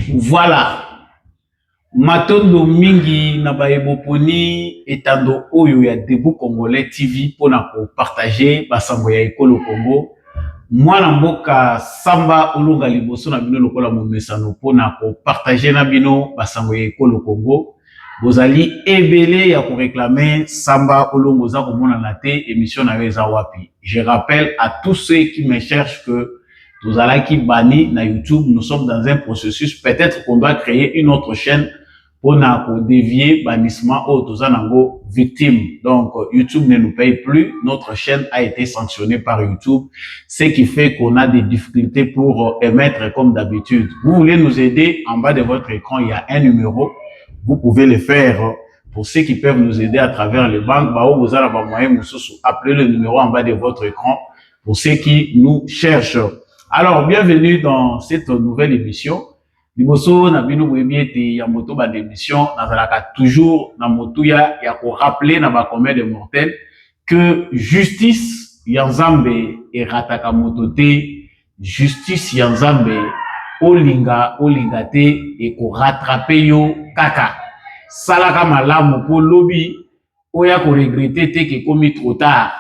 Voilà. Matondo mingi na baeboponi etando oyo ya Debout Congolais TV pour partager basango ya ekolo Congo. Mwana mboka Samba Olunga liboso na bino lokola momesano pona partager na bino basango ya ekolo Congo. Bozali ebele ya ko réclamer Samba Olunga za komona na te émission na weza wapi. Je rappelle à tous ceux qui me cherchent que nous allons qui banni na YouTube, nous sommes dans un processus, peut-être qu'on doit créer une autre chaîne pour dévier bannissement aux victimes. Donc, YouTube ne nous paye plus. Notre chaîne a été sanctionnée par YouTube, ce qui fait qu'on a des difficultés pour émettre comme d'habitude. Vous voulez nous aider, en bas de votre écran, il y a un numéro. Vous pouvez le faire. Pour ceux qui peuvent nous aider à travers les banques, vous allez appeler le numéro en bas de votre écran. Pour ceux qui nous cherchent. Alors, bienvenue dans cette nouvelle émission. Liboso na bino boyebiete ya moto ba d'émission nazalaka toujours na moto ya ko rappeler na ba commun de mortels que justice ya Nzambe erataka moto te, justice ya Nzambe olinga te e ko rattraper yo kaka salaka malamu po lobi oya ko regretter te ke komi trop tard.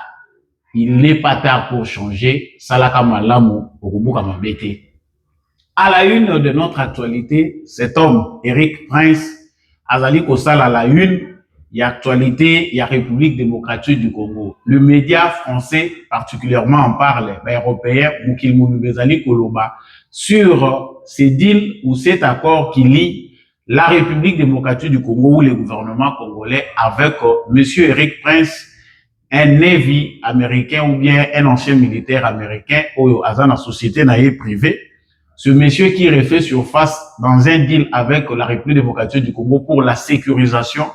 Il n'est pas tard pour changer. Salaka malamu okubuka mabete. À la une de notre actualité, cet homme, Eric Prince, azali kosala à la une, il y a actualité, il y a République démocratique du Congo. Le média français particulièrement en parle, européen, Moukil Mounoubezali Koloba, sur ces deals ou cet accord qui lie la République démocratique du Congo ou le gouvernement congolais avec monsieur Eric Prince, un Navy américain ou bien un ancien militaire américain, ou à société naïe privée. Ce monsieur qui refait surface dans un deal avec la République démocratique du Congo pour la sécurisation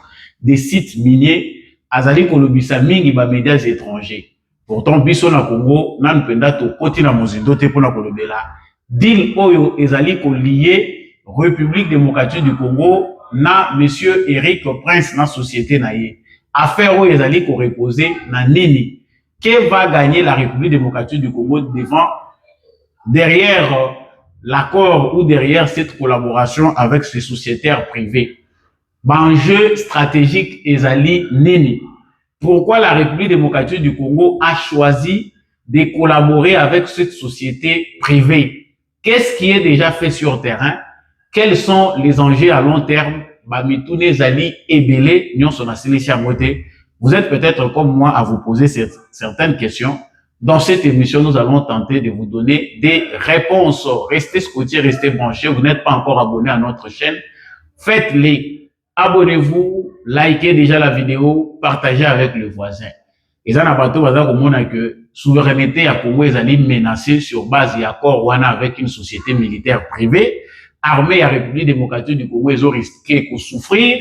des sites miniers, azali kolobisa mingi ba médias étrangers. Pourtant, biso na Congo, nan penda to koti na mozindo te pona kolobela. Deal oyo ezali ko lié République démocratique du Congo na monsieur Eric Prince na société naïe. Affaire oyo ezali ko reposer na nini? Que va gagner la République démocratique du Congo derrière l'accord ou derrière cette collaboration avec ces sociétaires privés? Enjeu stratégique ezali nini? Pourquoi la République démocratique du Congo a choisi de collaborer avec cette société privée? Qu'est-ce qui est déjà fait sur terrain? Quels sont les enjeux à long terme? Vous êtes peut-être comme moi à vous poser certaines questions. Dans cette émission, nous allons tenter de vous donner des réponses. Restez scotchés, restez branchés. Vous n'êtes pas encore abonné à notre chaîne. Faites-les. Abonnez-vous, likez déjà la vidéo, partagez avec le voisin. Et ça n'a pas tout que souveraineté à Congo est menacée sur base d'accord avec une société militaire privée. Armée à République démocratique du Congo, ils ont risqué de souffrir.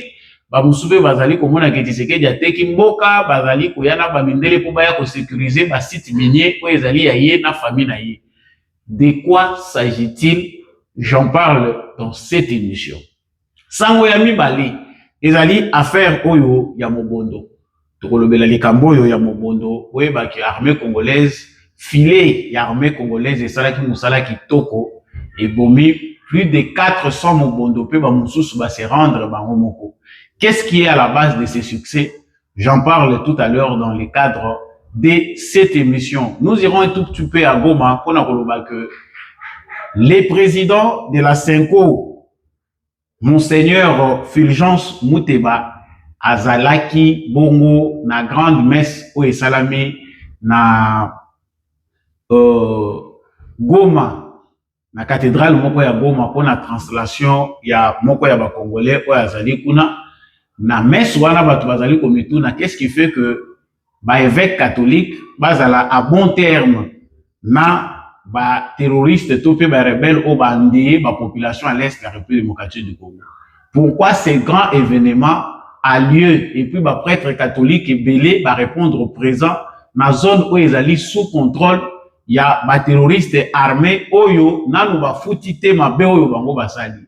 Bamusoube bazali komona ke Tshisekedi ateki mboka bazali koyana bamindele po baya ko sécuriser ba site minier po ezali ya ye na famille na ye. De quoi s'agit-il? J'en parle dans cette émission. Sango ya mibali ezali affaire oyo ya mobondo. Tokolobela likambo oyo ya mobondo oyeba ki armée congolaise filet ya armée congolaise esalaki musala kitoko et bomi plus de 400 mobondo pe ba mususu ba se rendre bango moko. Qu'est-ce qui est à la base de ces succès? J'en parle tout à l'heure dans le cadre de cette émission. Nous irons un tout petit peu à Goma pour nous que les présidents de la Senko, Monseigneur Fulgence Mouteba, Azalaki, Bongo, na grande messe au Salami, na Goma, na cathédrale moko ya Goma pour la translation ya moko ya ba Congolais au Azali kuna. Na messe wana batu bazali komituna, qu'est-ce qui fait que ba évêque catholique bazala à bon terme na ba terroriste topé ba rebelle au bandé ba population à l'est de la République démocratique du Congo? Pourquoi ces grands événements a lieu et puis ba prêtre catholique et belé ba répondre présent na zone où ils allaient sous contrôle ya ba terroriste armé oyo nanu ba futite mabe oyo bango basali?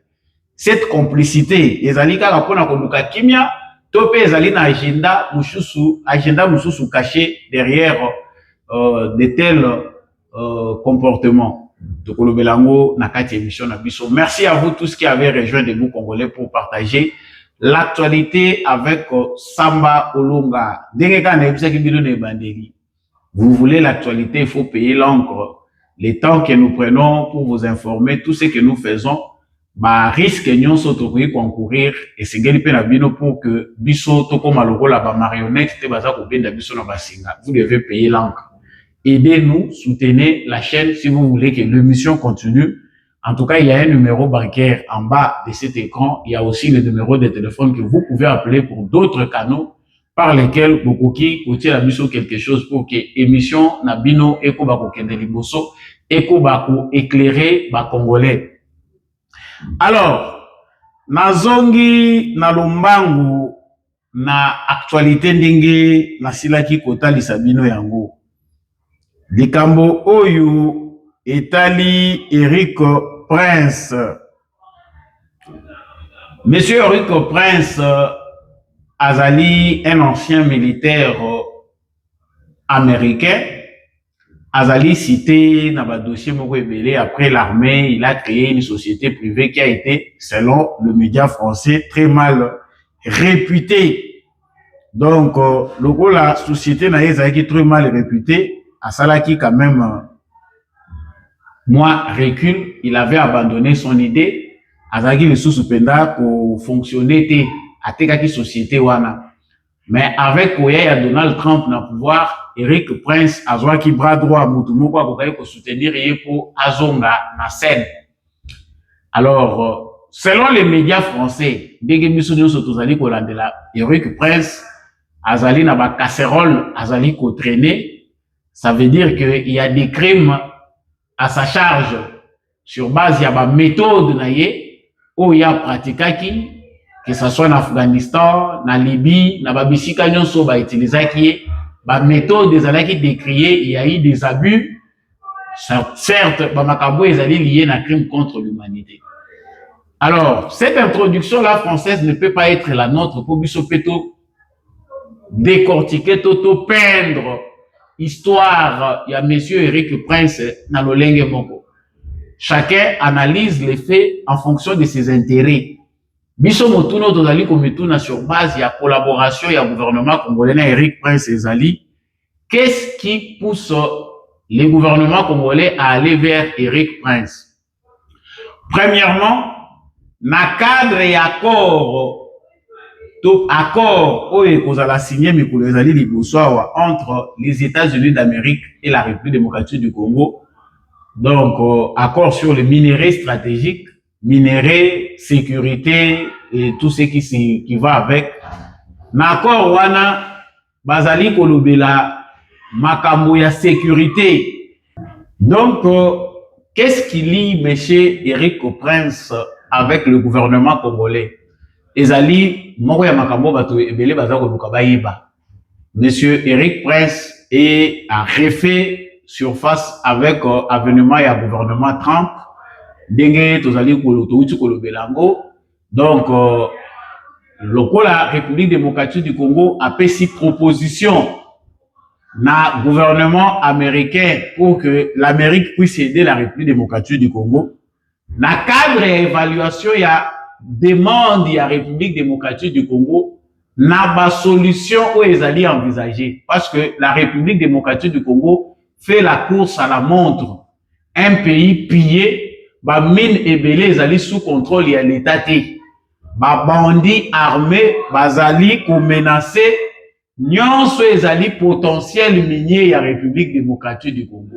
Cette complicité, ezali kaka pona koluka kimia, tope ezali na agenda mususu caché derrière de tels comportements. Tokolobelango Nakati émission Nabiso. Merci à vous tous qui avez rejoint Debout Congolais pour partager l'actualité avec Samba Olonga. Vous voulez l'actualité, il faut payer l'encre. Les temps que nous prenons pour vous informer, tout ce que nous faisons, bah, risque nous s'autoriser concourir et c'est gagner peine à bino pour que biso toko maloko la ba marionnette te baza ko benda biso na basinga. Vous devez payer l'encre. Aidez-nous, soutenez la chaîne si vous voulez que l'émission continue. En tout cas, il y a un numéro bancaire en bas de cet écran. Il y a aussi le numéro de téléphone que vous pouvez appeler pour d'autres canaux par lesquels Bokoki côté la biso quelque chose pour que émission Nabino Eko Bako Kende Liboso Eko Bako éclairer ba Congolais. Alors, nazongi na lombangu na actualité ndenge na silaki kota lisabino yango. Likambo oyo etali Eric Prince. Monsieur Eric Prince azali un ancien militaire américain. Azali cité dans le dossier moko ebele. Après l'armée, il a créé une société privée qui a été, selon le média français, très mal réputée. Donc, la société n'a été très mal réputée. À Salaki, quand même, moi, recul, il avait abandonné son idée. Azaki le sous-penda pour fonctionner à tekaki société wana. Mais avec Oya Donald Trump dans le pouvoir, Eric Prince a qui bras droit Moutoumou pour soutenir pour Azonga na scène. Alors, selon les médias français, Eric Prince azali na ba casserole azali ko traîner, ça veut dire qu'il y a des crimes à sa charge sur base ya ba méthode na ye o ya pratikaki, que ce soit en Afghanistan, en Libye, en Babisika nyonso ba utilisaki ba méthode ezalaki décriée, il y a eu des abus. Certes, ba makabo ezali lié na crime contre l'humanité. Alors, cette introduction là française ne peut pas être la nôtre pour biso peto décortiquer toto peindre histoire ya monsieur Eric Prince na lolenge moko. Chacun analyse les faits en fonction de ses intérêts. Biso motuno tozali komituna sur base ya collaboration ya gouvernement congolais na Eric Prince ezali. Qu'est-ce qui pousse le gouvernement congolais à aller vers Eric Prince? Premièrement, na cadre et accord oyo kozala signé mikolo ezali liboso awa entre les États-Unis d'Amérique et la République démocratique du Congo. Donc, accord sur les minéraux stratégiques, minéraux, sécurité et tout ce qui va avec. L'accord wana bazali kolobela makambo ya sécurité. Donc, qu'est-ce qui lie monsieur Eric Prince avec le gouvernement congolais? Ezali moko ya makambo bato ebele baza koluka bayeba. Monsieur Eric Prince a refait surface avec avènement ya gouvernement Trump. Ndenge tozali touti kolobelango. Donc, la République démocratique du Congo a fait six propositions na gouvernement américain pour que l'Amérique puisse aider la République démocratique du Congo. Na cadre d'évaluation, il y a demande à la République démocratique du Congo, na ba solution où ils allaient envisager. Parce que la République démocratique du Congo fait la course à la montre. Un pays pillé, ba mine et belé, ils allaient sous contrôle, il y a l'État. Ba bandits armés, bazali ko menacer, nyonso ezali potentiel minier à la République démocratique du Congo.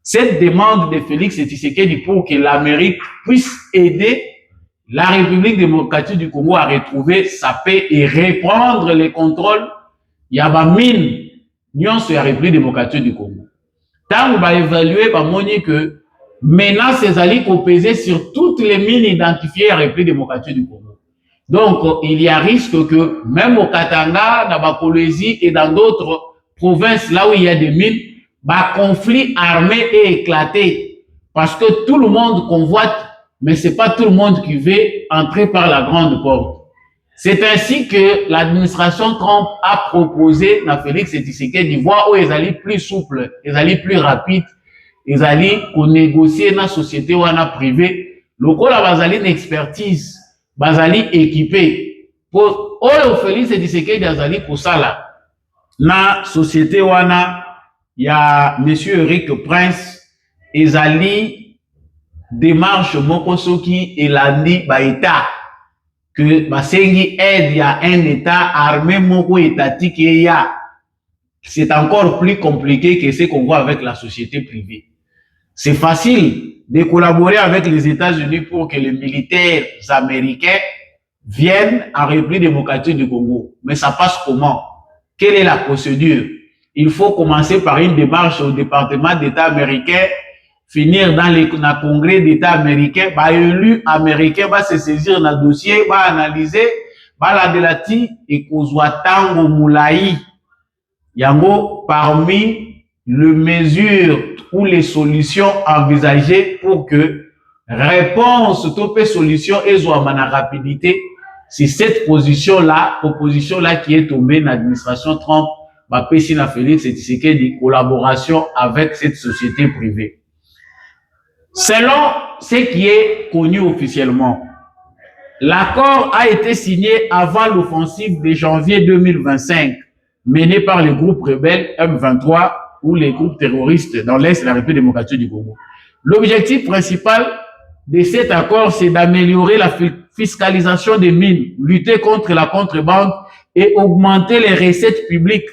Cette demande de Félix Tshisekedi pour que l'Amérique puisse aider la République démocratique du Congo à retrouver sa paix et reprendre le contrôle, il y a ba mine nyonso ya République démocratique du Congo. Tant on va évaluer, ba moni que menace ezali ko peser sur toutes les mines identifiées à la République démocratique du Congo. Donc, il y a risque que même au Katanga, dans la Colombie et dans d'autres provinces, là où il y a des mines, bah, conflit armé est éclaté. Parce que tout le monde convoite, mais c'est pas tout le monde qui veut entrer par la grande porte. C'est ainsi que l'administration Trump a proposé à Félix Tshisekedi voir où ils allaient plus souple, ils allaient plus rapide, ezali ko négocier na société wana privé lokola bazali une expertise bazali équipé pour oyo Félix Tshisekedi azali kosala na société wana ya monsieur Eric Prince ezali démarche moko soki elandi ba état que basengi aide ya un état armé moko étatique ya c'est encore plus compliqué que ce qu'on voit avec la société privée. C'est facile de collaborer avec les États-Unis pour que les militaires américains viennent en République démocratique du Congo. Mais ça passe comment? Quelle est la procédure? Il faut commencer par une démarche au département d'État américain, finir dans le congrès d'État américain, élu américain va se saisir dans le dossier, va analyser, va la délati et kozwa tango moulaï. Yango parmi les mesures ou les solutions envisagées pour que réponse topé solution et la rapidité, c'est cette proposition-là qui est tombée dans l'administration Trump, Bapesina Félix Tshisekedi, collaboration avec cette société privée. Selon ce qui est connu officiellement, l'accord a été signé avant l'offensive de janvier 2025, menée par les groupes rebelles M23 ou les groupes terroristes dans l'Est de la République démocratique du Congo. L'objectif principal de cet accord, c'est d'améliorer la fiscalisation des mines, lutter contre la contrebande et augmenter les recettes publiques.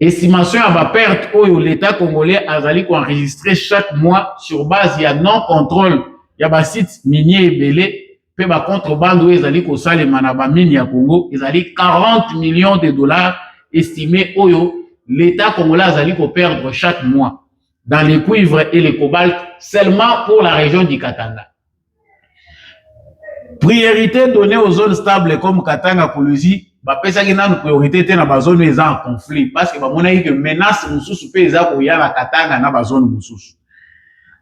Estimation à ma perte où l'État congolais a enregistré chaque mois sur base de non-contrôle. Il y a des sites miniers belés, puis la contrebande où ils allaient au manaba mine à Congo, ils allaient 40 millions de dollars estimés où l'État congolais a perdre chaque mois dans les cuivres et les cobalt seulement pour la région du Katanga. Priorité donnée aux zones stables comme Katanga, Koulouzi, bapesaki nanu priorité te na bazone eza en conflit parce que bamonaki que menace mususu pe eza koya na Katanga na bazone mususu.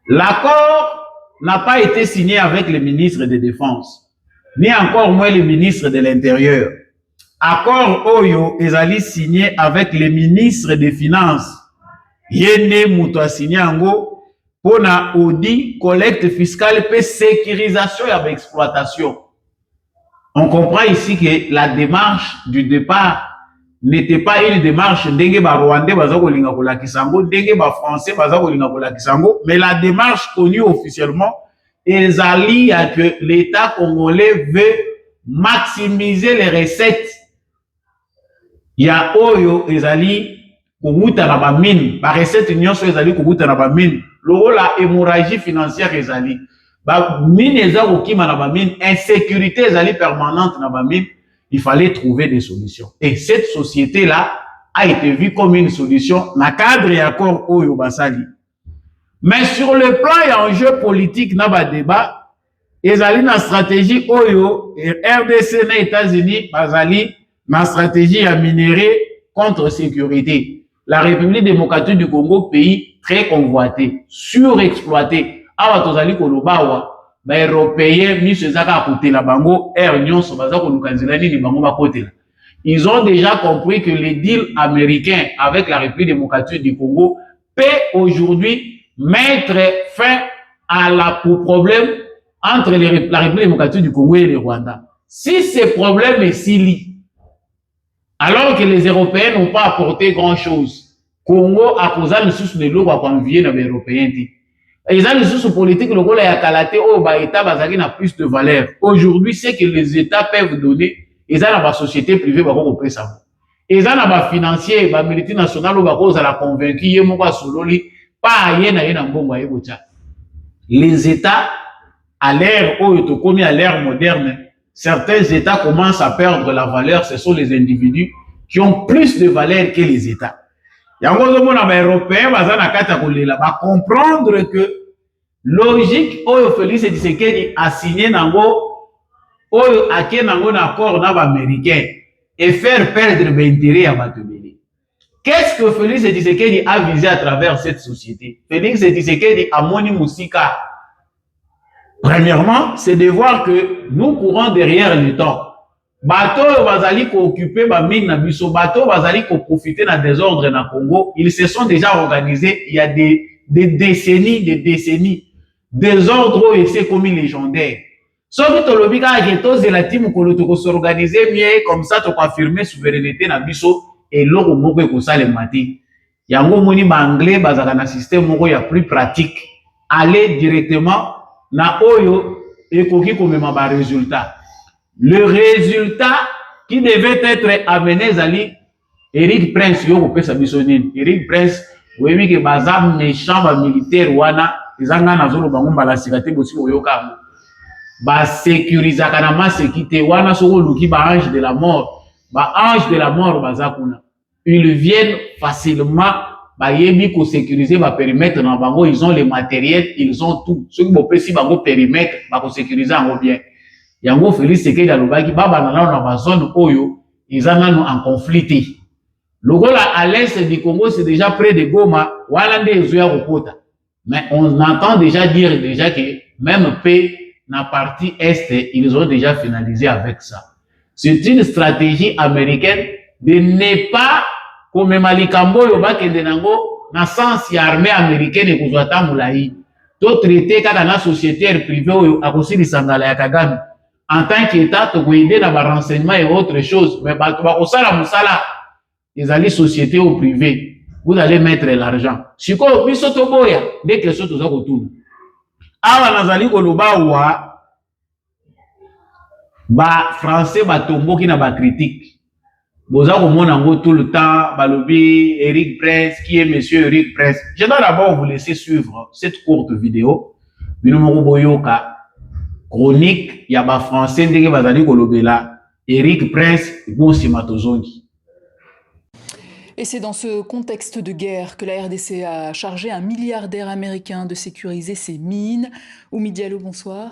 L'accord n'a pas été signé avec le ministre de Défense, ni encore moins le ministre de l'Intérieur. Accord oyo ezali signé avec le ministre des Finances. Yene muto a signé ango pona audit, collecte fiscale pe sécurisation et exploitation. On comprend ici que la démarche du départ n'était pas une démarche ndenge ba Rwandais baza kolinga kolakisa ngo, ndenge ba Français baza kolinga kolakisa ngo, mais la démarche connue officiellement ezali à que l'État congolais veut maximiser les recettes. Ya oyo ezali koguta na ba mine, ba recette nyonso ezali koguta na ba mine. Loro la hémorragie financière ezali. Ba mine eza kokima na ba mine, insécurité ezali permanente na ba mine, il fallait trouver des solutions. Et cette société-là a été vue comme une solution na cadre et accord oyo basali. Mais sur le plan et enjeu politique na ba débat, ezali na stratégie oyo RDC na États-Unis bazali na stratégie à minerai contre sécurité. La République démocratique du Congo, pays très convoité, surexploité. Awa tozali kolobawa, ba Européens, miso ezaka kote la bango, air nyonso baza kolukanzela nini bango bakotela. Ils ont déjà compris que les deals américains avec la République démocratique du Congo peut aujourd'hui mettre fin au problème entre la République démocratique du Congo et le Rwanda. Si ce problème est si lié, alors que les Européens n'ont pas apporté grand-chose, Congo a causé le sous de l'eau pour envier les Européens. Ils ont le sous politique, le rôle a calaté au bas État bazaki n'a plus de valeur. Aujourd'hui, c'est que les États peuvent donner, ils ont la société privée va pas ça. Ils ont la financier, la multinationale va cause à la convaincre, yemo kwa sololi, pas yena yena mbongo yebocha. Les États à l'ère où à l'ère moderne, certains États commencent à perdre la valeur, ce sont les individus qui ont plus de valeur que les États. Il y a un Européen qui va comprendre que logique, Félix Tshisekedi a signé un accord américain et faire perdre l'intérêt à Batubeli. Qu'est-ce que Félix Tshisekedi a visé à travers cette société? Félix Tshisekedi a moni musika. Premièrement, c'est de voir que nous courons derrière le temps. Bateau bazali ko occuper ba mine na biso, bateau bazali ko profiter na désordre na Congo. Ils se sont déjà organisés. Il y a des des décennies. Des ordres et c'est comme légendaire. Sauf que tu l'oblige à que la team pour s'organiser mieux, comme ça, tu confirmer souveraineté dans biso et l'autre mot que ça le matin. Yango moni ba anglais bazaka na système moko ya plus pratique. Aller directement na oyo et koki komema ba résultat. Le résultat qui devait être amené zali Eric Prince yo kopesa biso nini. Eric Prince webi ke baza méchant ba militaire wana ezanga na zolo bango mbala sikate bosi oyoka. Ba sécurisaka na ma sécurité wana soko luki ba ange de la mort. Ba ange de la mort baza kuna. Ils viennent facilement, bah, yebi ko sécuriser ba périmètre na bango, ils ont les matériels, ils ont tout. Ceux qui vont si bango périmètre, bah ko sécuriser en bien. Yango Félix Sekedi alobaki baba na ba zone oyo, ils en conflit. Le Gola à l'est du Congo, c'est déjà près de Goma, wala nde ezoya kopota. Mais on entend déjà dire que même paix na partie est, ils ont déjà finalisé avec ça. C'est une stratégie américaine de ne pas comme malikambo yo bakende nango na sens ya armée américaine ekozwa ta mulai to traité kaka na société privée oyo akosili sangala ya Kagame en tant qu'état to koide na ba renseignement et autre chose mais ba to bakosala musala ezali société au privé vous allez mettre l'argent siko biso to boya dès que so to za kotuna awa nazali koloba wa ba français ba tomboki na ba critique. Boza komonango tout le temps, balobi, Eric Prince, qui est monsieur Eric Prince. Je dois d'abord vous laisser suivre cette courte vidéo. Binomoro boyoka, chronique, yaba français, ndenge bazali kolobela, Eric Prince, bon simatozongi. Et c'est dans ce contexte de guerre que la RDC a chargé un milliardaire américain de sécuriser ses mines. Oumi Diallo, bonsoir.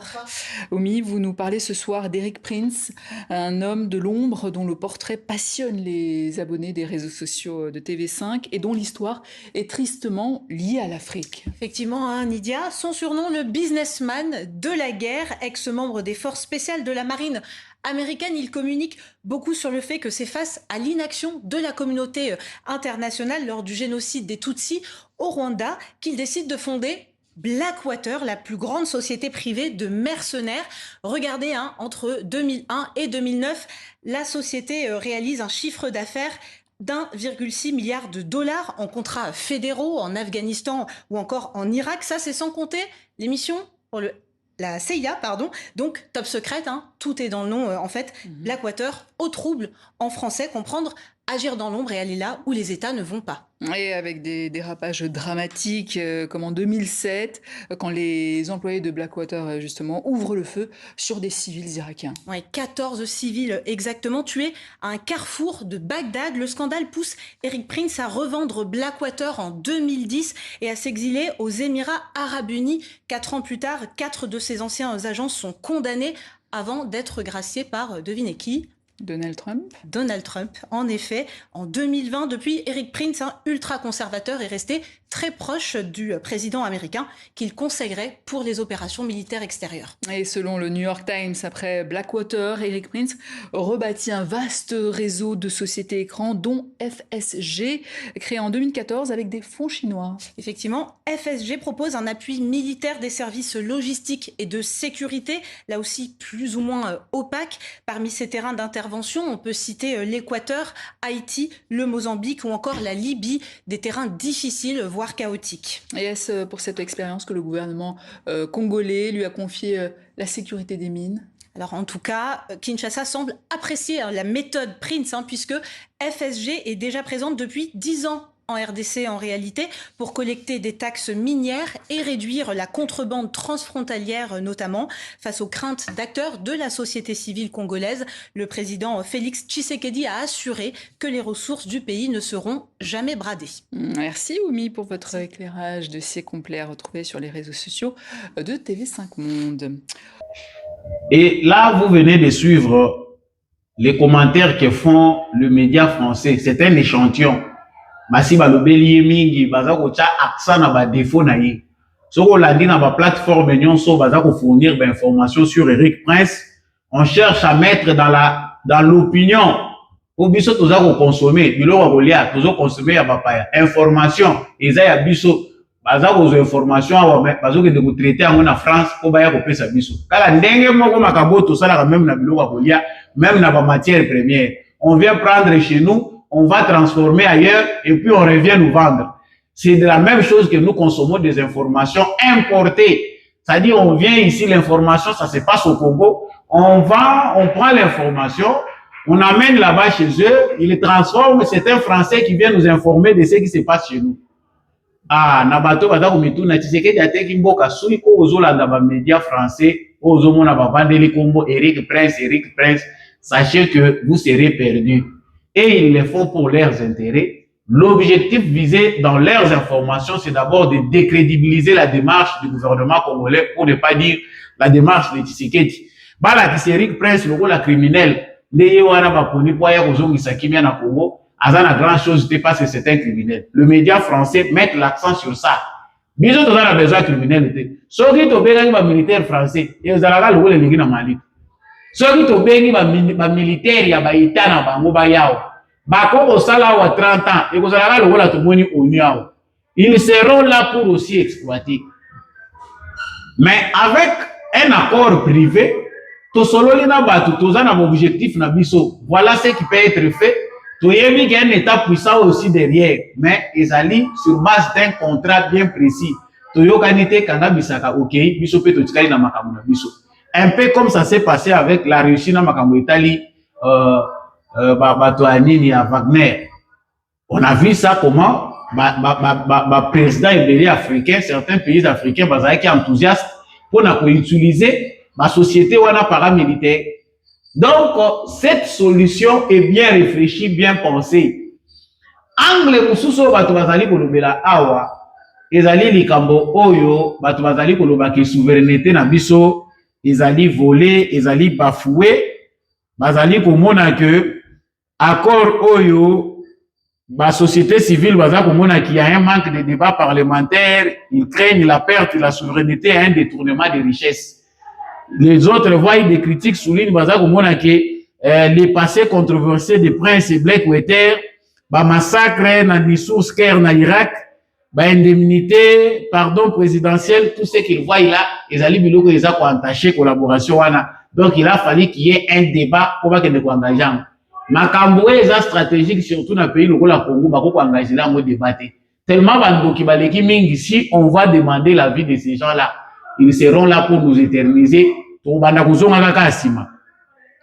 Oumi, vous nous parlez ce soir d'Eric Prince, un homme de l'ombre dont le portrait passionne les abonnés des réseaux sociaux de TV5 et dont l'histoire est tristement liée à l'Afrique. Effectivement, hein, Nidia, son surnom, le businessman de la guerre, ex-membre des forces spéciales de la marine américaine, il communique beaucoup sur le fait que c'est face à l'inaction de la communauté internationale lors du génocide des Tutsis au Rwanda qu'il décide de fonder Blackwater, la plus grande société privée de mercenaires. Regardez, hein, entre 2001 et 2009, la société réalise un chiffre d'affaires d'1,6 milliard de dollars en contrats fédéraux en Afghanistan ou encore en Irak. Ça, c'est sans compter les missions pour la CIA, pardon, donc top secrète, hein, tout est dans le nom en fait, Blackwater, au trouble en français, comprendre agir dans l'ombre et aller là où les États ne vont pas. Et avec des dérapages dramatiques, comme en 2007, quand les employés de Blackwater, justement, ouvrent le feu sur des civils irakiens. Ouais, 14 civils exactement tués à un carrefour de Bagdad. Le scandale pousse Eric Prince à revendre Blackwater en 2010 et à s'exiler aux Émirats Arabes Unis. 4 ans plus tard, 4 de ses anciens agents sont condamnés avant d'être graciés par, devinez qui ? Donald Trump. Donald Trump, en effet. En 2020, depuis, Eric Prince, un ultra-conservateur, est resté très proche du président américain qu'il consacrait pour les opérations militaires extérieures. Et selon le New York Times, après Blackwater, Eric Prince rebâtit un vaste réseau de sociétés écrans, dont FSG, créé en 2014 avec des fonds chinois. Effectivement, FSG propose un appui militaire des services logistiques et de sécurité, là aussi plus ou moins opaque. Parmi ces terrains d'intervention, on peut citer l'Équateur, Haïti, le Mozambique ou encore la Libye, des terrains difficiles, voire chaotique. Et est-ce pour cette expérience que le gouvernement congolais lui a confié la sécurité des mines ? Alors en tout cas, Kinshasa semble apprécier la méthode Prince, puisque FSG est déjà présente depuis 10 ans en RDC en réalité, pour collecter des taxes minières et réduire la contrebande transfrontalière notamment. Face aux craintes d'acteurs de la société civile congolaise, le président Félix Tshisekedi a assuré que les ressources du pays ne seront jamais bradées. Merci Oumi pour votre éclairage dossier complet à retrouver sur les réseaux sociaux de TV5 Monde. Et là, vous venez de suivre les commentaires que font le média français. C'est un échantillon. Basi balobeli mingi baza ko tia accent na ba défaut na ye soko landi na ba plateforme nyonso baza ko fournir ba information sur Eric Prince. On cherche à mettre dans l'opinion au biso toza ko consommer biloko kolia tozo consommer ya bapaya information eza ya biso baza ko information awa mais bazo ke de ko traiter en France ko baya ko pesa biso kala ndenge moko makambo to sala même na biloko kolia même na ba matière première on vient prendre chez nous on va transformer ailleurs et puis on revient nous vendre. C'est de la même chose que nous consommons des informations importées. C'est-à-dire, on vient ici, l'information, ça se passe au Congo. On va, on prend l'information, on amène là-bas chez eux, ils les transforment. C'est un Français qui vient nous informer de ce qui se passe chez nous. Ah, nabato bata kumitu na Tshisekedi ateki mboka sui ko ozolanda ba médias français, ozomona ba vandeli kombo Eric Prince. Sachez que vous serez perdus. Et ils le font pour leurs intérêts. L'objectif visé dans leurs informations, c'est d'abord de décrédibiliser la démarche du gouvernement congolais, pour ne pas dire la démarche de Tshisekedi. Bala Eric Prince, le rôle criminel, les Yohana Baponi, Poya Kozongi Sakimia na Congo, Azana grand chose, c'était parce que c'est un criminel. Le média français met l'accent sur ça. Bisous, on a besoin de criminalité. Ceux qui ont besoin de militaire français, ils ont le rôle de na Mali. Ceux qui ont besoin de militaire, ya ba itana bango ba yao. Bako sala wa 30 ans et vous allez le tout moni oniao. Ils seront là pour aussi exploiter. Mais avec un accord privé, to solo lina batu to za na objectif na biso. Voilà ce qui peut être fait. To yebi qu'il y a un état puissant aussi derrière, mais ils allient sur base d'un contrat bien précis. To yokanite kanga bisaka OK, biso pe to tikali na makambo na biso. Un peu comme ça s'est passé avec la Russie na makambo Italie Batoanini à Wagner. On a vu ça comment président et africain, certains pays africains qui sont enthousiastes pour utiliser ma société ou un paramilitaire. Donc, cette solution est bien réfléchie, bien pensée. Angle mususo bato bazali kolobela awa, ezali likambo oyo, bato bazali koloba ke souveraineté na biso, ezali volé, ezali bafoué, bazali komona que accord oyo, la société civile, qu'il y a un manque de débat parlementaire, ils craignent la perte de la souveraineté et un détournement des richesses. Les autres voient des critiques soulignent que les passés controversés de Prince et Blackwater, massacre na Nissours Caire na Irak, indemnité, pardon présidentiel, tout ce qu'ils voient là, ils allaient biloko ils ont entaché collaboration. Donc il a fallu qu'il y ait un débat pour que nous engageons. Makambo eza stratégique surtout dans le pays le Congo bako engager là mode débat tellement bandoki baleki mingi si on va demander l'avis de ces gens-là ils seront là pour nous éterniser to banda kozonga kaka asima.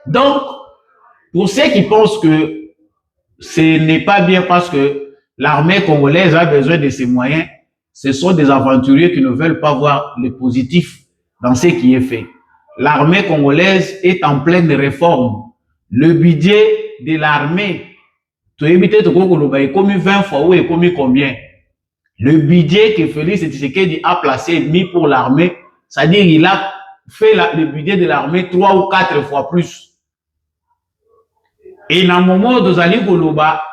Donc pour ceux qui pensent que ce n'est pas bien parce que l'armée congolaise a besoin de ces moyens, ce sont des aventuriers qui ne veulent pas voir le positif dans ce qui est fait. L'armée congolaise est en pleine réforme. Le budget de l'armée, tu as évité de commis 20 fois ou commis combien? Le budget que Félix Tshisekedi a placé mis pour l'armée, c'est-à-dire il a fait le budget de l'armée 3 ou 4 fois plus. Et dans le moment de Zali Koloba,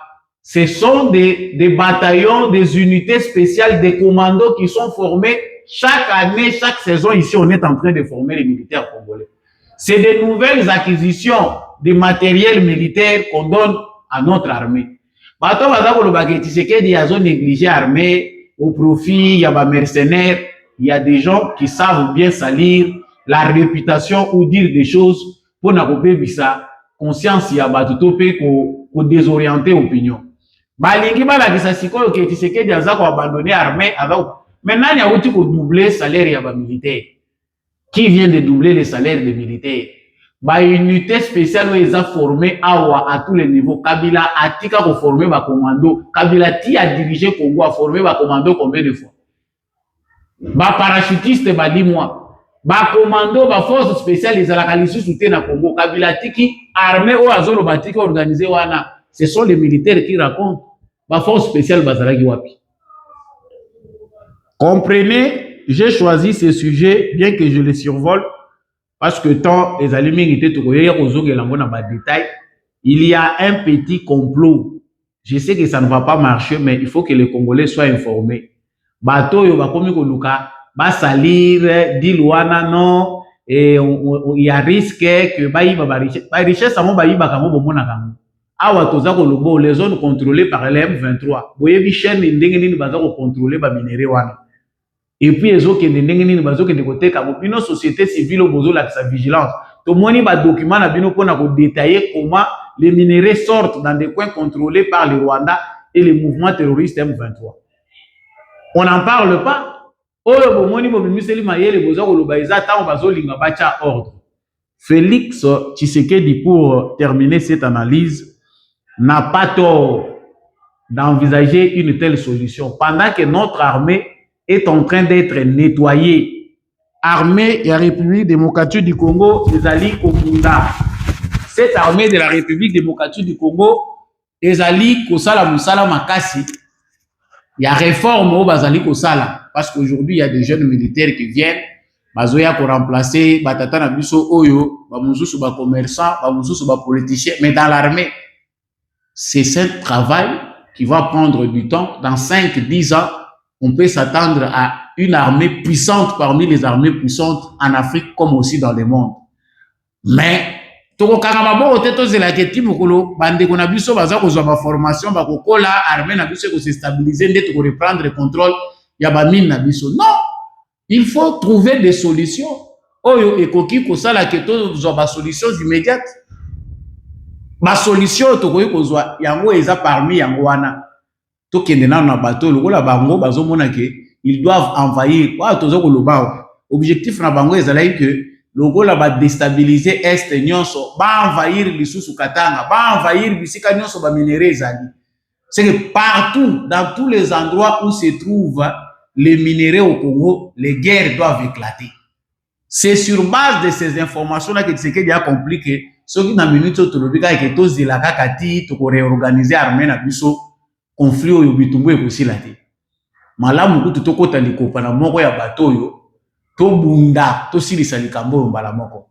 ce sont des bataillons, des unités spéciales, des commandos qui sont formés chaque année, chaque saison. Ici, on est en train de former les militaires congolais. C'est des nouvelles acquisitions de matériel militaire qu'on donne à notre armée. Bato bazako lo bageti Tshisekedi yazo négligé armée au profit, il y a des mercenaires, il y a des gens qui savent bien salir la réputation ou dire des choses pour n'akope bisa conscience ya bato topé ko désorienter opinion. Balingi bala kisa sikoyo ke Tshisekedi azako abandonner armée azako. Maintenant il y a outil ko doubler salaire ya ba militaire. Qui vient de doubler les salaires des militaires? Ba unité spéciale où ils ont formé à tous les niveaux. Kabila a tika ko former ba commando. Kabila ti a dirigé Congo a formé ba commando combien de fois? Ba parachutiste ba 10 mois. Ba commando ba force spéciale ils ont la qualité soutien na Congo. Kabila tiki armée ou azolo ba tiki organisé wana. Ce sont les militaires qui racontent. Ba force spéciale bazalaki wapi. Comprenez, j'ai choisi ce sujet bien que je le survole. Parce que tant les aliments étaient tout il y a un petit complot. Je sais que ça ne va pas marcher, mais il faut que les Congolais soient informés. Bato yo bakomi koluka ba salir dilwana non et il y a risque que ba richesse amo ba yiba kango bomona kango. Awa toza kolobo les zones contrôlées par les M23. Boyebi chaîne ndenge nini baza ko contrôler ba minéraux wana. et puis ezokende ndenge nini bazokende koteka bino société civile bozolakisa sa vigilance tomoni badocument na bino mpona kodétailler comment les minéraux sortent dans des coins contrôlés par le Rwanda et le mouvement terroriste M23. On n'en parle pas. Oyo bomoni bobimiseli mayele boza koloba eza tango bazolinga bacha ordre. Félix Tshisekedi, pour terminer cette analyse, n'a pas tort d'envisager une telle solution pendant que notre armée est en train d'être nettoyée. Armée de la République démocratique du Congo, Ezali Kokunda. Cette armée de la République démocratique du Congo, Ezali Kosala Moussala Makasi, il y a réforme au Bazali Kosala, parce qu'aujourd'hui il y a des jeunes militaires qui viennent, Bazoya pour remplacer Batata Nabiso Oyo, Bamoussou ba commerçant, Bamoussou ba politicien, mais dans l'armée, c'est un travail qui va prendre du temps. Dans 5-10 ans, on peut s'attendre à une armée puissante parmi les armées puissantes en Afrique comme aussi dans le monde. Mais toko kangama bo teto zela keti mukolo bande kona biso baza ko zwa formation ba kokola armée na biso ko se stabiliser ndé to reprendre le contrôle ya ba mine na biso. Non, il faut trouver des solutions. Oyo ekoki ko sala keto zwa ba solutions immédiates. Ba solution to ko zwa yango eza parmi yango wana. To kende na bateau lokola bango bazo mona ke ils doivent envahir. Wa tozo ko loba. Objectif na bango ezala que lokola va déstabiliser est nyonso ba envahir lisusu katanga ba envahir bisika nyonso ba minéraux ezali. C'est que partout dans tous les endroits où se trouvent les minéraux au Congo, les guerres doivent éclater. C'est sur base de ces informations là que Tshisekedi a compris que ce qui na minute to lobika que to zela kakati to ko réorganiser armée na biso conflit oyo bitumbu ekosila te. Malamu kutu to kota likopa na moko ya bato oyo to bunda, to silisa likambo mbala moko.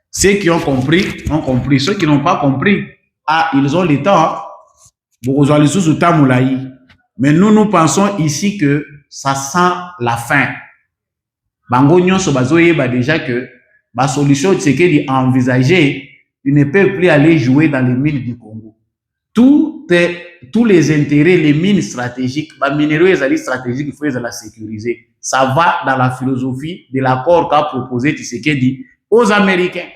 Ceux qui ont compris, ont compris. Ceux qui n'ont pas compris, ah, ils ont le temps. Mais nous pensons ici que ça sent la fin. Bango nyonso bazoyeba déjà que la solution c'est qu'il a envisagé, il ne peut plus aller jouer dans les mines du Congo. Tous les intérêts, les mines stratégiques, les minéraux stratégiques, il faut les sécuriser. Ça va dans la philosophie de l'accord qu'a proposé Tshisekedi aux Américains.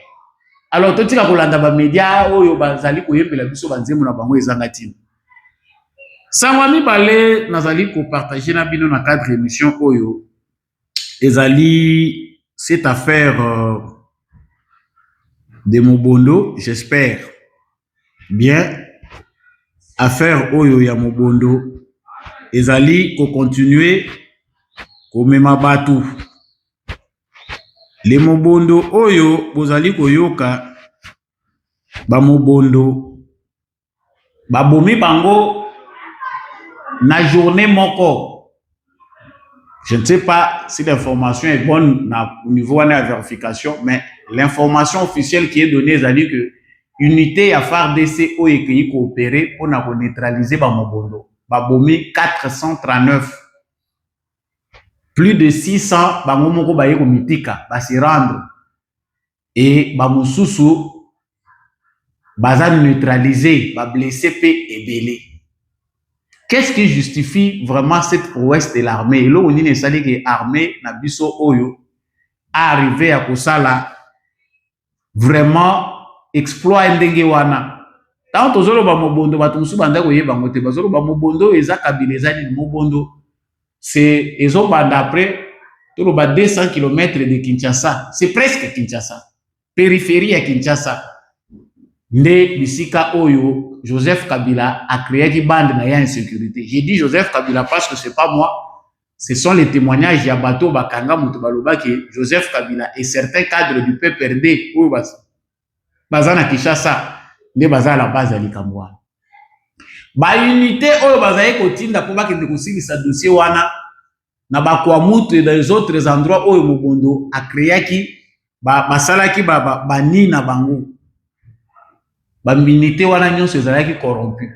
Alors, tout ce qui est dans les médias, il y a des gens qui ont Sangwami Balé, Nazali ko partager na bino na cadre émission Oyo. Ezali, cette affaire de Mobondo, j'espère bien. Affaire Oyo ya Mobondo. Ezali ko continuer ko mema batu. Le Mobondo Oyo, bozali ko yoka ba Mobondo. Ba bomi bango na journée moko. Je ne sais pas si l'information est bonne au niveau de la vérification, mais l'information officielle qui est donnée, c'est-à-dire que l'unité à FARDC qui coopéré pour neutraliser Bamobondo. Babomi 439. Plus de 600 Bamomoko Bayeko Mitika, se rendre. Et Bamosusu, Baza neutralisé, blessé et belé. Qu'est-ce qui justifie vraiment cette prouesse de l'armée? Et là, on dit que l'armée, Nabiso Oyo, a arrivé à Kosala vraiment exploit Ndengewana. Tant que Zolo Bamobondo, Batumsu Banda Goye Bangote, Bazolo Bamobondo, Eza Kabilezani Mobondo, c'est Ezo Banda après, tout le 200 km de Kinshasa. C'est presque Kinshasa. Périphérie à Kinshasa. Nde Bisika Oyo, Joseph Kabila a créé une bande de insécurité. J'ai dit Joseph Kabila parce que c'est pas moi. Ce sont les témoignages de Bato Bakanga Moutobaloba que Joseph Kabila et certains cadres du PPRD ou Bazana Kishasa ne baza à la base à l'Ikamwa. Ba unité oyo bazaye kotinda pour bakende kosili sa dossier wana na bakwamutu et dans les autres endroits oyo Mobondo a créé qui basalaki bani na bango. Bambilité wana nyonso ezalaki corrompu.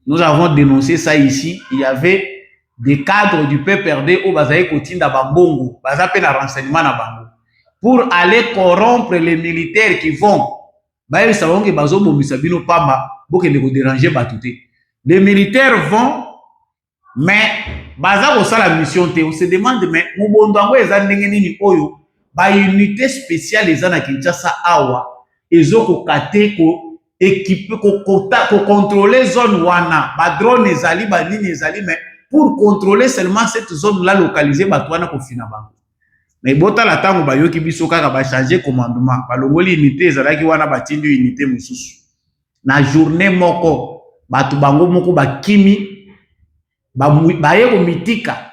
Nous avons dénoncé ça ici. Il y avait des cadres du PPRD au bazaye kotinda bambongo, bazape na renseignement na bango pour aller corrompre les militaires qui vont. Ba savonge bazo bomisa bino pamba bokende ko déranger batouté. Les militaires vont, mais baza kosala mission te, on se demande mais mubondo yango eza ndenge nini oyo ba unité spéciale eza na Kinshasa awa ezokoka te ko équipe ko contrôler zone wana ba drone ezali ba nini ezali, mais pour contrôler seulement cette zone là localisée bato wana kofina bango. Mais botala tango bayoki biso kaka ba changer commandement balongoli unité ezalaki wana batindi unité mosusu na journée moko bato bango moko bakimi baye komitika.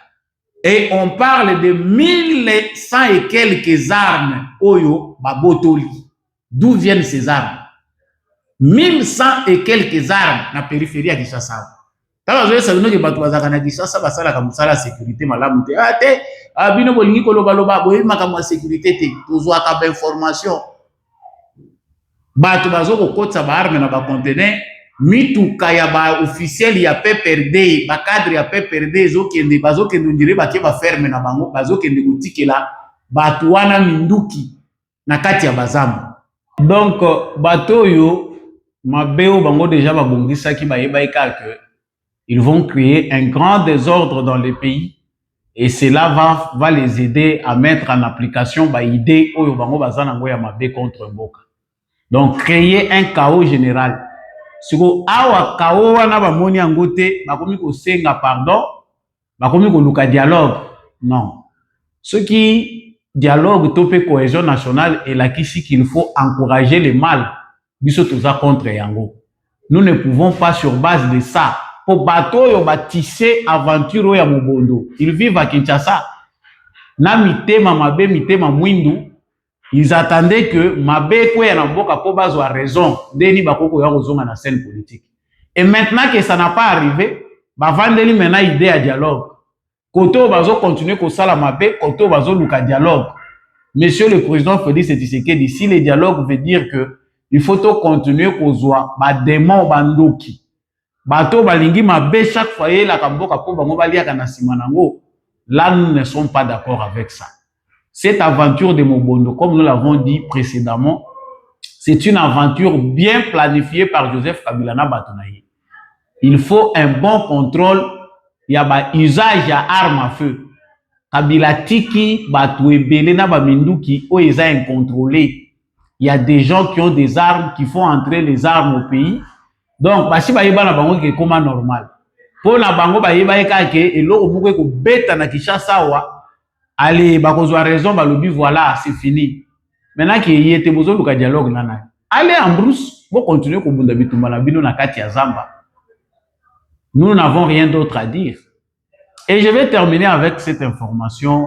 Et on parle de 1100 et quelques armes oyo babotoli. D'où viennent ces armes? 1100 et quelques armes na périphérie ya Kinshasa. Tala zoe sabino ke bato bazaka na Kinshasa basala ka musala sécurité malamu te. Bino bolingi koloba loba boye makambo ya sécurité te. Tozwa ka ba information. Bato bazoko kotsa ba arme na ba conteneur mituka ya ba officiel ya PPRD, ba cadre ya PPRD zokende bazokende ndire bakie ba ferme na bango bazokende kotikela bato wana minduki na kati ya bazambo. Donc bato yo mabeo bango déjà babongisaki bayeba que ils vont créer un grand désordre dans le pays et cela va les aider à mettre en application ba idée oyo bango bazana ngo ya mabe contre mboka. Donc créer un chaos général. Siko awa chaos wana bamoni yango te bakomi ko senga pardon, bakomi ko luka dialogue. Non. Ce qui dialogue topé cohésion nationale et la kisi qu'il faut encourager le mal. Biso toza contre yango. Nous ne pouvons pas sur base de ça pour bateau yo batisser aventure ya mobondo. Ils vivent à Kinshasa. Na mitema mabe mitema mwindu. Ils attendaient que mabe kwe na mboka po bazwa raison deni bakoko ya kozonga na scène politique. Et maintenant que ça n'a pas arrivé, bavandeli maintenant idée à dialogue. Koto bazo continuer ko sala mabe, koto bazo luka dialogue. Monsieur le président Félix Tshisekedi, si le dialogue veut dire que il faut continuer kozwa ba démon bandoki. Bato balingi mabe chaque fois la kamboka po bango balia kana simanango. Là nous ne sommes pas d'accord avec ça. Cette aventure de Mobondo, comme nous l'avons dit précédemment, c'est une aventure bien planifiée par Joseph Kabila na Batonaye. Il faut un bon contrôle, il y a un usage d'armes à feu. Kabila tiki bato ebele na baminduki o eza incontrôlé. Il y a des gens qui ont des armes, qui font entrer les armes au pays. Donc, basi bayeba na bango ke koma normal. Po na bango bayeba ekake eloko moko ko beta na Kinshasa wa. Allez, bakozwa raison, balobi voilà, c'est fini. Maintenant qu'il y ait besoin de dialogue nana. Allez en brousse, vous continuez ko bunda bitumba na bino na kati ya zamba. Nous n'avons rien d'autre à dire. Et je vais terminer avec cette information.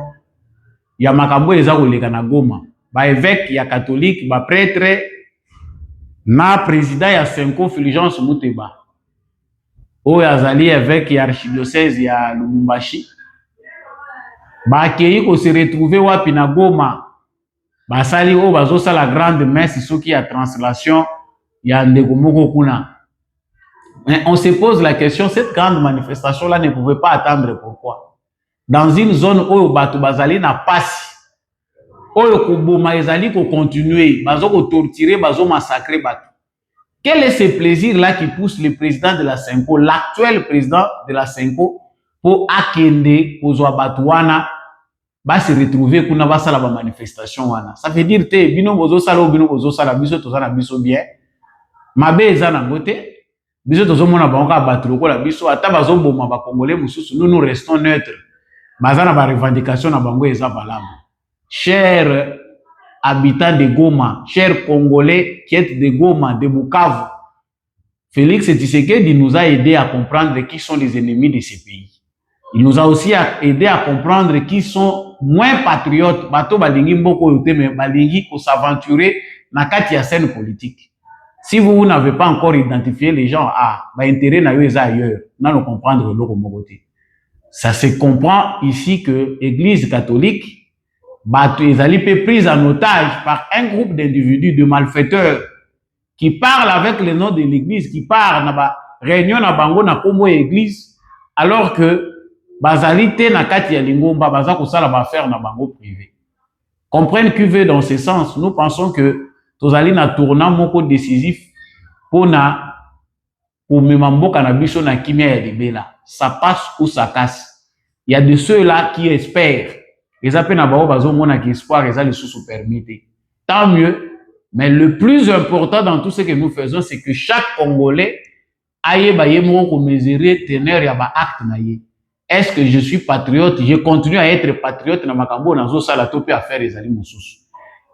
Il y a makambo eza koleka na Goma. Ba évêque ya catholique, ba prêtre na président ya Senko Fulgence Muteba. O yazali évêque ya archidiocèse ya Lubumbashi. Bakei ko se retrouver wapi na Goma. Basali o bazosa la grande messe soki ya translation ya ndeko moko kuna. Mais on se pose la question, cette grande manifestation là ne pouvait pas attendre. Pourquoi? Dans une zone où bato bazali na pasi, oyo ko boma ezali ko continuer, bazo ko torturer, bazo massacrer bato. Quel est ce plaisir là qui pousse le président de la Senko, l'actuel président de la Senko, pour akende kozwa bato wana ba se retrouver kuna ba sala ba manifestation wana? Ça veut dire te bino bozo sala ou bino bozo sala biso tozana biso bien. Mabe eza na ngote. Biso tozomona bango ka bato lokola biso ata bazoboma ba congolais mususu, nous restons neutres. Bazana ba revendication na bango eza valable. Chers habitants de Goma, chers congolais qui êtes de Goma, de Bukavu, Félix Tshisekedi nous a aidé à comprendre qui sont les ennemis de ces pays. Il nous a aussi aidé à comprendre qui sont moins patriotes, bato balingi mboko yote mais balingi ko s'aventurer na kati ya scène politique. Si vous n'avez pas encore identifié les gens, intérêt na yo eza ailleurs, na no comprendre loko mokote. Ça se comprend ici que l'Église catholique bato ezali pe prise en otage par un groupe d'individus, de malfaiteurs qui parlent avec le nom de l'Église, qui parlent na ba réunion na bango na kombo église, alors que bazali te na kati ya lingomba baza ko sala ba faire na bango privé. Comprendre que veut dans ce sens, nous pensons que tozali na tournant moko décisif pour memamboka na biso na kimia ya libela. Ça passe ou ça casse. Il y a de ceux-là qui espèrent. Ils appellent à Bao Bazo Mona qui espoir, ils ont les sous permis. Tant mieux. Mais le plus important dans tout ce que nous faisons, c'est que chaque Congolais aille mesurer teneur ya ba acte na ye. Est-ce que je suis patriote? Je continue à être patriote na makambo na zo sala to pe affaire ezali mosusu.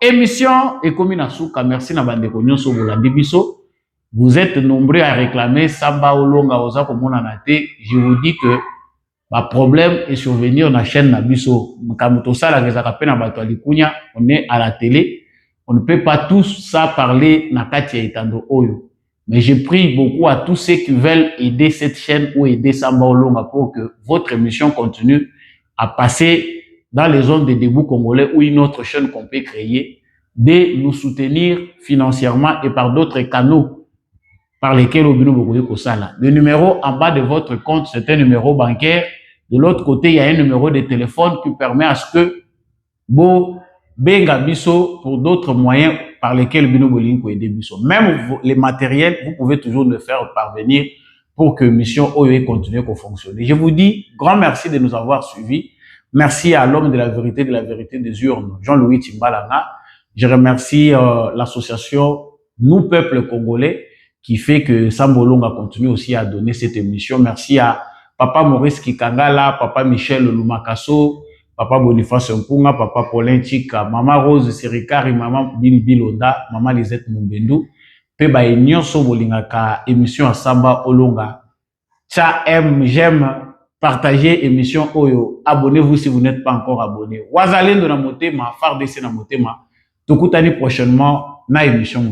Émission Ekomi na Suka, merci na bande ko nyonso bolandi biso. Vous êtes nombreux à réclamer Samba Olonga oza ko mona na te. Je vous dis que ma problème est survenir na chaîne na biso. Makamuto sala kezaka pe na bato alikunya, on est à la télé. On ne peut pas tous ça parler na kati ya Etando Oyo. Mais je prie beaucoup à tous ceux qui veulent aider cette chaîne ou aider Samba Olonga pour que votre émission continue à passer dans les zones de debout congolais ou une autre chaîne qu'on peut créer, de nous soutenir financièrement et par d'autres canaux par lesquels Obino Bokoye Kosala. Le numéro en bas de votre compte, c'est un numéro bancaire. De l'autre côté, il y a un numéro de téléphone qui permet à ce que Benga Biso pour d'autres moyens par lesquels Bino Bolinko aide Biso. Même les matériels, vous pouvez toujours le faire parvenir pour que Mission OE continue à fonctionner. Je vous dis grand merci de nous avoir suivis. Merci à l'homme de la vérité des urnes, Jean-Louis Timbalanga. Je remercie l'association Nous Peuple Congolais qui fait que Sambolonga continue aussi à donner cette émission. Merci à Papa Maurice Kikangala, Papa Michel Lumakaso, Papa Boniface Mpunga, Papa Paulin Chika, Maman Rose Serikari, Maman Bilonda, Maman Lisette Mumbendu, pe ba nyonso bolingaka émission à Samba Olonga. Ça aime, j'aime partager émission Oyo. Abonnez-vous si vous n'êtes pas encore abonné. Wazalendo na motema, FARDC na motema. Tokutani prochainement na émission.